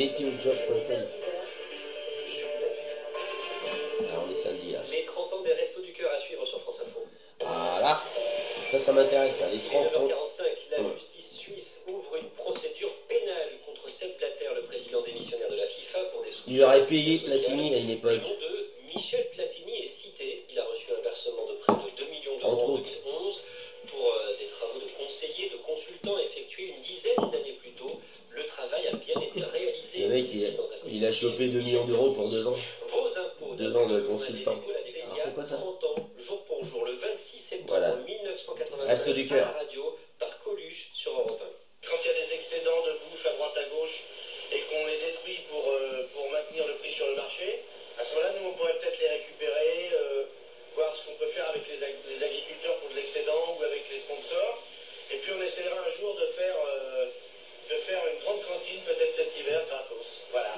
météojob.com. Alors on est samedi là. Les 30 ans des Restos du Cœur à suivre sur France Info. Voilà. Ça m'intéresse, ça. Les 30 ans. 9h45, la justice suisse ouvre une procédure pénale contre Sepp Blatter, le président démissionnaire de la FIFA, pour des soupçons. Il aurait payé Platini à une époque. Le nom de Michel Platini est cité. Il a reçu un versement de près de 2 millions d'euros en 2011 pour des travaux de conseiller, de consultant effectués une dizaine d'années plus tôt. Le travail a bien été réalisé. Le mec, il a chopé 2 millions d'euros pour 2 ans. Vos impôts. 2 ans de consultant. Alors c'est quoi ça? 30 ans, jour pour jour, le 26 septembre voilà. 1985, Resto du Cœur. à la radio, par Coluche sur Europe 1. Quand il y a des excédents de bouffe à droite à gauche et qu'on les détruit pour maintenir le prix sur le marché, à ce moment-là, nous, on pourrait peut-être les récupérer, voir ce qu'on peut faire avec les agriculteurs pour de l'excédent ou avec les sponsors. Et puis, on essaiera un jour de faire une grande cantine, peut-être cet hiver, gratos. Voilà.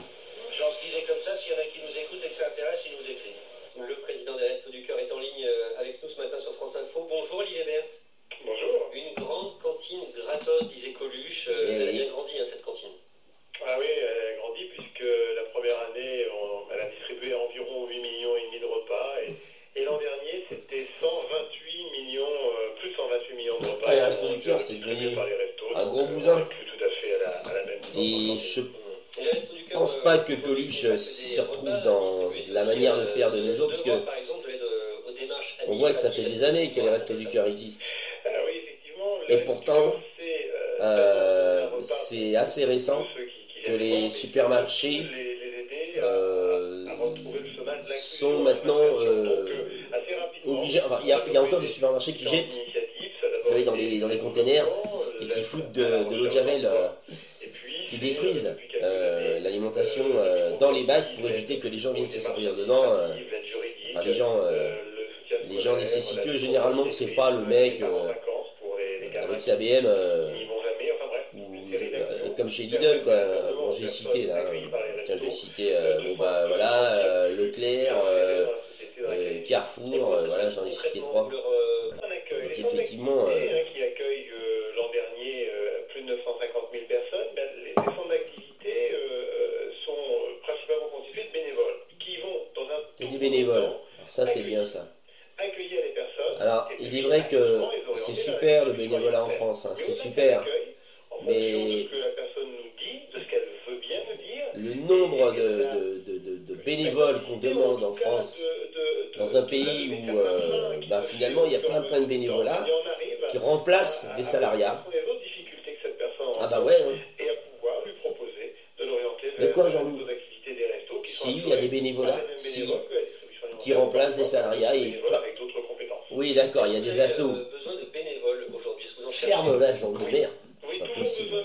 Je lance l'idée comme ça. S'il y en a qui nous écoutent et que ça intéresse, ils nous écrivent. Le président des Restos du Cœur est en ligne avec nous ce matin sur France Info. Bonjour Olivier Berthe. Bonjour. Une grande cantine gratos, disait Coluche. Elle a bien grandi, hein, cette cantine. Ah oui, elle a grandi puisque la première année, elle a distribué environ 8,5 millions de repas. Et l'an dernier, c'était 128 millions, plus de 128 millions de repas. Ah, les Restos du Cœur, c'est devenu un gros bousin. Plus tout à fait à la même Et je pense pas que Coluche se retrouve dans la manière de faire de nos jours, parce que on voit que ça fait des années que les Restos du Cœur existent. Oui, effectivement. Et pourtant, c'est assez récent que les supermarchés sont maintenant obligés. Enfin, il y a encore des supermarchés qui jettent, vous savez, dans les containers et qui foutent de l'eau de javel, qui détruisent l'alimentation dans les bacs pour éviter que les gens viennent se servir dedans. Enfin, les gens nécessiteux, généralement, c'est pas le mec avec sa BM. Comme chez Lidl, quoi. Bon, j'ai cité là. Tiens, je vais citer Leclerc, Carrefour, voilà, j'en ai cité 3. Donc effectivement. Qui accueille l'an dernier plus de 950 000 personnes, les centres d'activité sont principalement constitués de bénévoles qui vont dans un. C'est des bénévoles. Alors, ça, c'est bien ça. Accueillir les personnes. Alors, il est vrai que c'est super le bénévolat en France, hein, c'est super. Mais le nombre de bénévoles qu'on demande en France, dans un pays où finalement il y a plein de bénévolats qui remplacent des salariats. Ah bah ouais. Hein. Mais quoi, Jean-Loup? Si, il y a des bénévolats, si, qui remplacent des salariats et. Oui, d'accord, il y a des assos. Ferme-la, Jean-Loup, merde. C'est pas possible.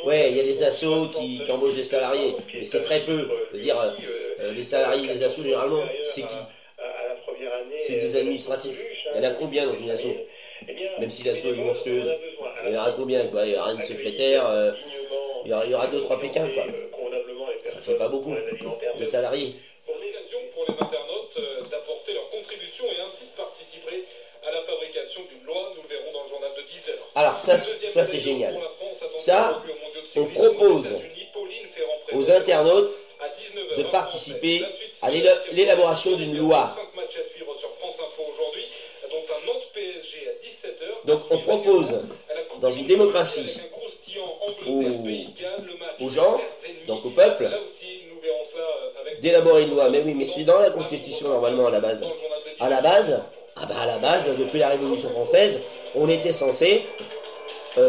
Ouais, il y a des assos qui embauchent des salariés, mais c'est très peu. Je veux dire, les salariés des assos, généralement, c'est qui? C'est des administratifs. Il y en a combien dans une asso? Même si l'asso est monstrueuse. Il y en aura combien, quoi? Il y aura une secrétaire, il y aura 2-3 Pékins, quoi. Ça fait pas beaucoup de salariés. Pour l'occasion pour les internautes d'apporter leur contribution et ainsi de participer à la fabrication d'une loi. Nous le verrons dans le journal de 10h. Alors ça c'est génial. Ça, on propose aux internautes de participer à l'élaboration d'une loi. Donc on propose dans une démocratie aux gens, donc au peuple, d'élaborer une loi. Mais oui, mais c'est dans la Constitution normalement à la base. À la base, depuis la Révolution française, on était censé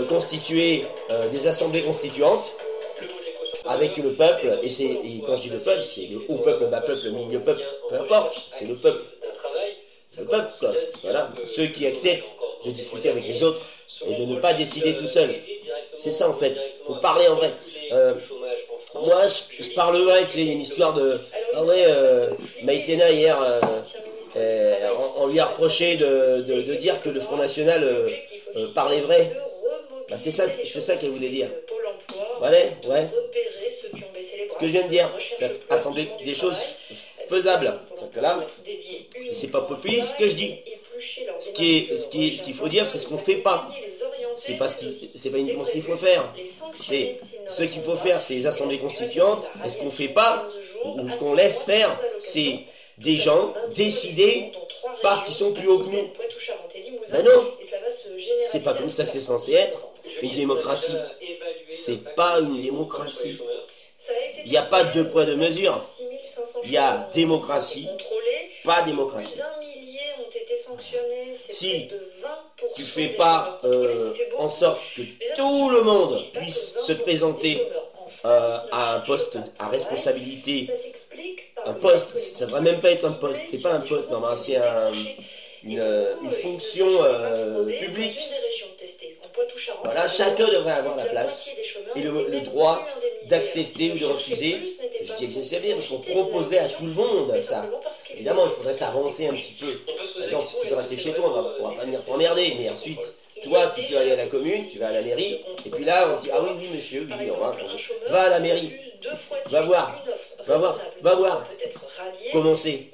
constituer des assemblées constituantes avec le peuple, et quand je dis le peuple, c'est le haut peuple, le bas peuple, le milieu peuple, peu importe, c'est le peuple. Le peuple, quoi. Voilà. Ceux qui acceptent de discuter avec les autres et de ne pas décider tout seul. C'est ça en fait, faut parler en vrai. Moi, je parle vrai, tu sais, il y a une histoire de... Ah ouais, Maïtena hier, on lui a reproché de dire que le Front National parlait vrai. Bah, c'est ça qu'elle voulait dire. Ouais. Ce que je viens de dire, c'est assembler des choses faisables. Que là, c'est pas populiste ce que je dis. Ce qu'il faut dire, c'est ce qu'on fait pas. C'est pas uniquement ce qu'il faut faire. Ce qu'il faut faire, c'est les assemblées constituantes, et ce qu'on ne fait pas, ou ce qu'on laisse faire, c'est des gens décidés parce qu'ils sont plus hauts que nous. Ben non, c'est pas comme ça que c'est censé être. Une démocratie, c'est pas une démocratie. Il n'y a pas deux poids deux mesures. Il y a démocratie, pas démocratie. Si tu ne fais pas en sorte que tout le monde puisse se présenter à un poste à responsabilité, un poste, ça ne devrait même pas être un poste, c'est pas un poste, normalement c'est une fonction publique. Voilà, chacun devrait avoir la place et le droit d'accepter ou de refuser. Je dis accepter parce qu'on proposerait à tout le monde ça. Évidemment, il faudrait s'avancer un petit peu. Par exemple, tu peux rester chez toi, on va pas venir t'emmerder, mais ensuite, toi, tu peux aller à la commune, tu vas à la mairie, et puis là, on te dit, ah oui, oui, monsieur, oui, va à la mairie, va voir, comment c'est.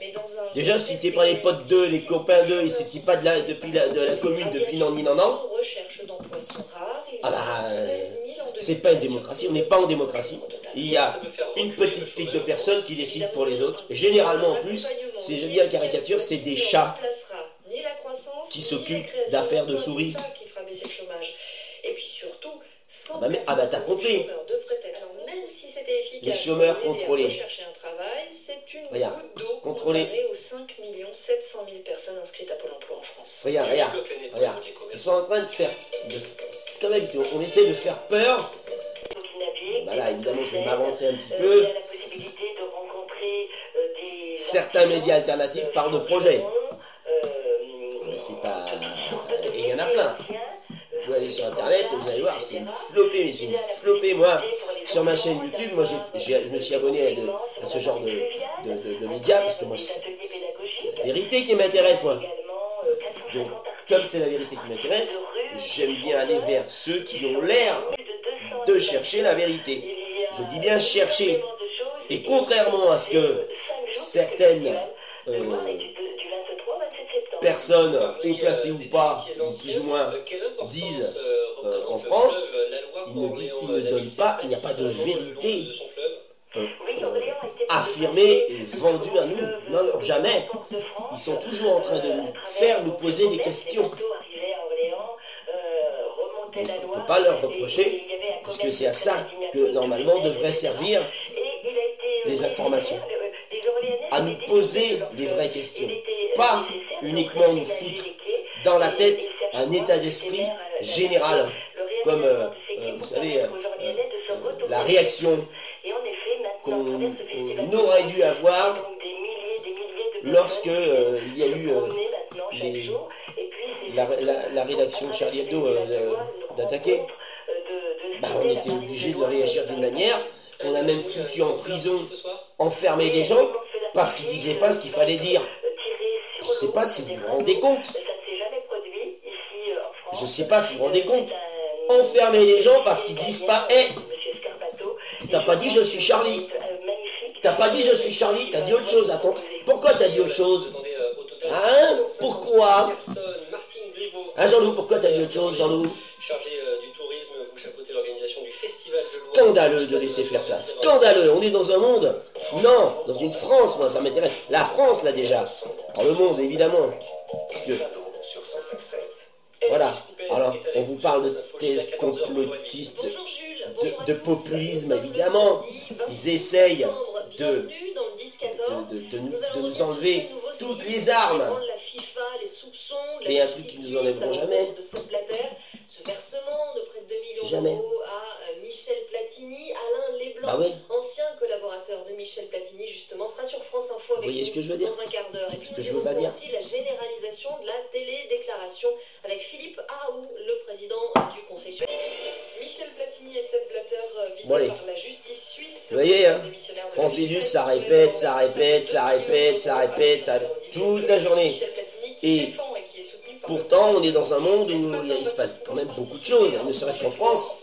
Déjà, si t'es pas les potes d'eux, les copains d'eux, et si t'es pas de la commune depuis non, ah bah, c'est pas une démocratie, on n'est pas en démocratie. Il y a une petite clique de personnes qui décident pour les autres. Et généralement, en plus, si j'aime bien la caricature, c'est des chats qui s'occupent d'affaires de souris. Ah bah t'as compris. Les chômeurs contrôlés. Regarde, contrôlés. Regarde. Ils sont en train de faire... C'est quand même, on essaie de faire peur. Bah là, évidemment, je vais m'avancer un petit peu. Certains médias alternatifs parlent de projets. Mais c'est pas... Et il y en a plein. Vous pouvez aller sur Internet, vous allez voir, c'est une flopée, Moi, sur ma chaîne YouTube, moi, je me suis abonné à ce genre de médias, parce que moi, c'est la vérité qui m'intéresse, moi. Donc, comme c'est la vérité qui m'intéresse, j'aime bien aller vers ceux qui ont l'air de chercher la vérité. Je dis bien chercher. Et contrairement à ce que certaines personnes, haut placées ou pas, plus ou moins, disent en France, ils ne donnent pas, il n'y a pas de vérité affirmée et vendue à nous. Non, jamais. Ils sont toujours en train de nous poser des questions. On ne peut pas leur reprocher, puisque c'est à ça que normalement devraient servir les informations. À nous poser les vraies questions. Pas uniquement nous foutre dans la tête un état d'esprit général, comme, vous savez, la réaction qu'on aurait dû avoir lorsque il y a eu la rédaction Charlie Hebdo d'attaquer. Bah, on était obligé de réagir d'une manière. On a même foutu en prison, enfermé des gens parce qu'ils disaient pas ce qu'il fallait dire. Je ne sais pas si vous vous rendez compte. Je ne sais pas si vous vous rendez compte. Enfermer les gens parce qu'ils disent pas « Hé, t'as pas dit je suis Charlie. T'as pas dit je suis Charlie, t'as dit autre chose. Attends, pourquoi t'as dit autre chose? Hein? Pourquoi? Hein, Jean-Loup, pourquoi t'as dit autre chose, Jean-Loup? Scandaleux de laisser faire ça. Scandaleux. On est dans un monde. Non, dans une France, moi, ça m'intéresse. La France, là, déjà. Alors, le monde, évidemment. Voilà. Alors, on vous parle de thèses complotistes, de populisme, évidemment. Ils essayent de nous enlever toutes les armes. Et un truc qu'ils nous enlèveront jamais. Ce versement de près de 2 millions jamais. d'euros à Michel Platini, Alain Leblanc, bah oui. ancien collaborateur de Michel Platini, justement, sera sur France Info avec nous dans un quart d'heure. Et puis nous évoquons aussi la généralisation de la télédéclaration avec Philippe Araou, le président du Conseil supérieur. Michel Platini et Sepp Blatter visés par la justice suisse. Vous voyez, hein, France Bidus, ça répète, toute la journée. Et pourtant, on est dans un monde où il se passe quand même beaucoup de choses, ne serait-ce qu'en France.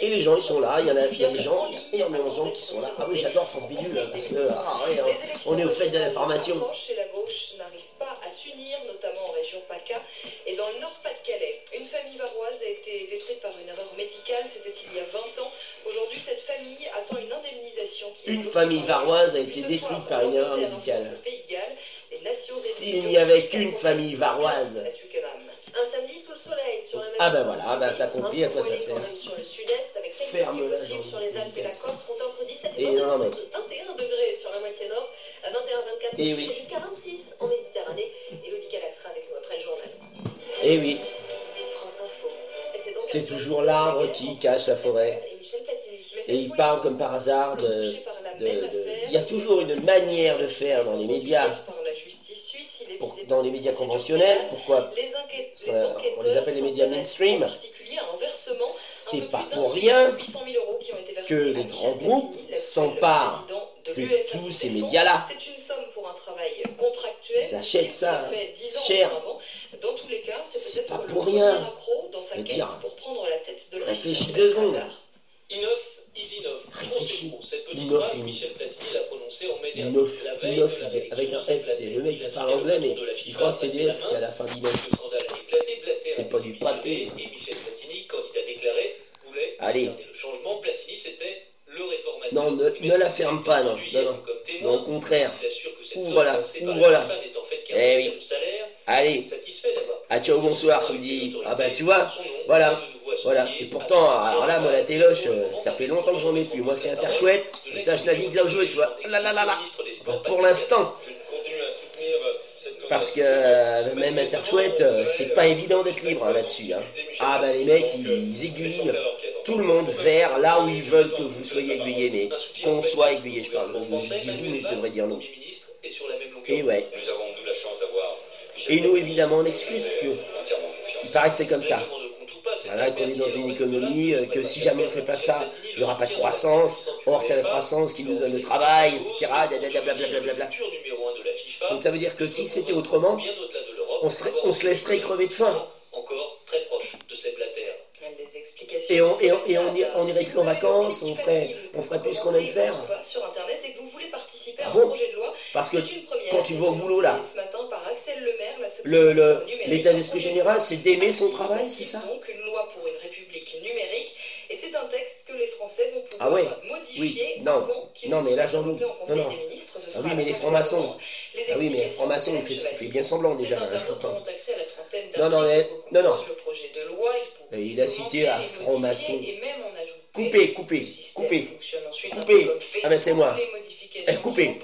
Et les gens, ils sont là, il y a des gens, il y a énormément de gens qui sont là. Ah oui, j'adore France Bidule, parce que on est au fait de l'information. La gauche n'arrive pas à s'unir, notamment en région PACA et dans le Nord-Pas-de-Calais. Une famille varoise a été détruite par une erreur médicale, c'était il y a 20 habitants. Aujourd'hui, cette famille attend une indemnisation. Une famille varoise a été détruite par une erreur médicale. S'il n'y avait qu'une famille varoise. Un samedi sous le soleil sur la même. Ah ben voilà, ben t'as compris à quoi ça sert. Sur le sud-est, avec Ferme-la, sur les Alpes et la Corse, comptez entre 17 et Et 21, non, mec. 21 degrés sur la moitié nord, à 21-24 Et oui. jusqu'à 26 en Méditerranée. Elodie Calax sera avec nous après le journal. Eh oui, France Info. Et c'est donc c'est toujours l'arbre qui cache la forêt. Et Michel Platini. Et il parle comme par hasard de... Il y a toujours une manière de faire dans les médias, dans les médias conventionnels. Pourquoi on les appelle les médias mainstream? C'est pas pour rien que les grands groupes s'emparent de tous ces médias-là. Ils achètent ça cher. C'est pas pour rien. Je veux dire, réfléchis 2 secondes. Réfléchis. Inoff, avec un F, c'est le mec qui parle anglais, mais il croit que c'est des F qui a la fin d'Inoff. C'est pas du pâté. Allez. Non, ne la ferme pas, non. Non, au contraire. Ouvre-la. Eh oui. Allez. Ah, ciao, bonsoir, comme dit. Ah ben, tu vois, voilà. Et pourtant, alors là, moi, la téloche, ça fait longtemps que j'en ai plus. Moi, c'est Interchouette, mais ça, je navigue là où je veux, tu vois. Enfin, pour l'instant. Parce que même Interchouette, c'est pas évident d'être libre hein, là-dessus. Hein. Ah ben, les mecs, ils aiguillent tout le monde vers là où ils veulent que vous soyez aiguillés, mais qu'on soit aiguillé, je parle. Je dis vous, mais je devrais dire nous. Et ouais. Et nous, évidemment, on excuse, parce que il paraît que c'est comme ça. Voilà, qu'on est dans une économie, que si jamais on ne fait pas ça, il n'y aura pas de croissance. Or, c'est la croissance qui nous donne le travail, etc. Blablabla. Donc ça veut dire que si c'était autrement, on se laisserait crever de faim. Et on irait plus en vacances, on ferait plus ce qu'on aime faire. Ah bon? Parce que quand tu vas au boulot là, l'état d'esprit général, c'est d'aimer son travail, c'est ça? Et c'est un texte que les Français vont pouvoir modifier. Oui, non, mais là j'en doute. Non. Ah oui, mais les francs-maçons. Ah oui, mais les francs-maçons, il fait bien semblant déjà. Non. Il a cité un franc-maçon. Coupez. Ah ben c'est moi. Coupez.